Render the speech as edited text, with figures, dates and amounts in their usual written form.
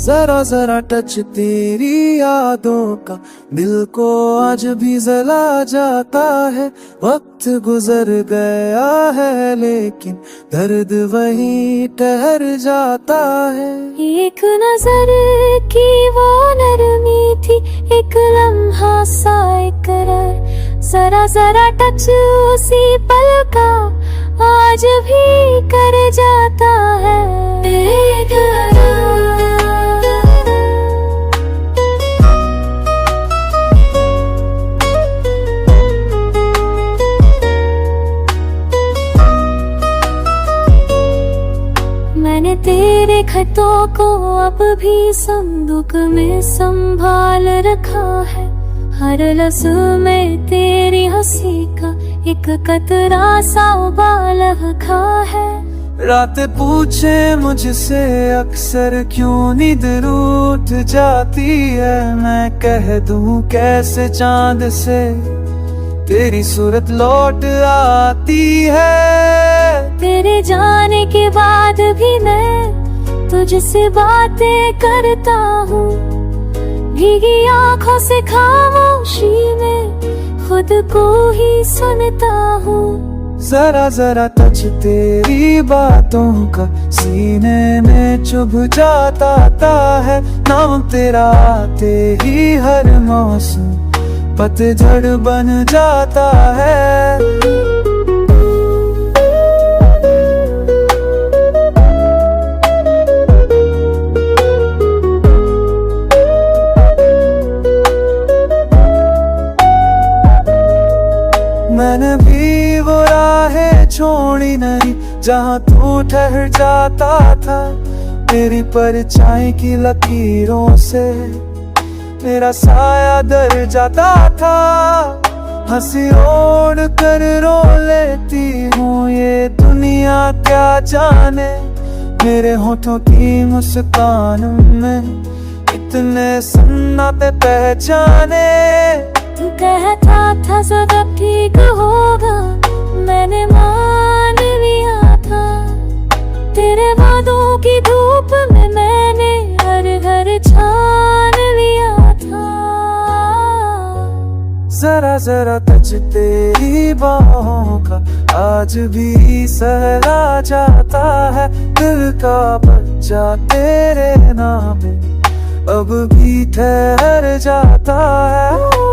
जरा जरा टच तेरी यादों का दिल को आज भी जला जाता है। वक्त गुजर गया है लेकिन दर्द वहीं ठहर जाता है। एक नजर की वो नरमी थी, एक लम्हा सा इकरार, जरा जरा टच उसी पल का आज भी कर जाता है। मैंने तेरे खतों को अब भी संदूक में संभाल रखा है। हर लफ्ज़ में तेरी हंसी का एक कतरा सा उबाल रखा है। रात पूछे मुझसे अक्सर क्यों नींद रूठ जाती है, मैं कह दूं कैसे चांद से तेरी सूरत लौट आती है। तेरे जाने के बाद भी मैं तुझसे बातें करता हूँ, भीगी आंखों से खामोशी में खुद को ही सुनता हूँ। जरा जरा टच तेरी बातों का सीने में चुभ जाता है। नाम तेरा आते ही हर मौसम पतझड़ बन जाता है। मैंने भी वो राहें छोड़ी नहीं जहाँ तू ठहर जाता था। तेरी परछाई की लकीरों से मेरा साया डर जाता था। हंसी ओढ़ कर रो लेती हूँ, ये दुनिया क्या जाने मेरे होठों की मुस्कान में इतने सन्नाटे पहचाने। तू कहता था सब ठीक होगा, मैंने मान लिया था। तेरे वादों की धूप में मैंने हर घर छान लिया था। जरा जरा टच तेरी बाहों का आज भी सहला जाता है। दिल का बच्चा तेरे नाम अब भी ठहर जाता है।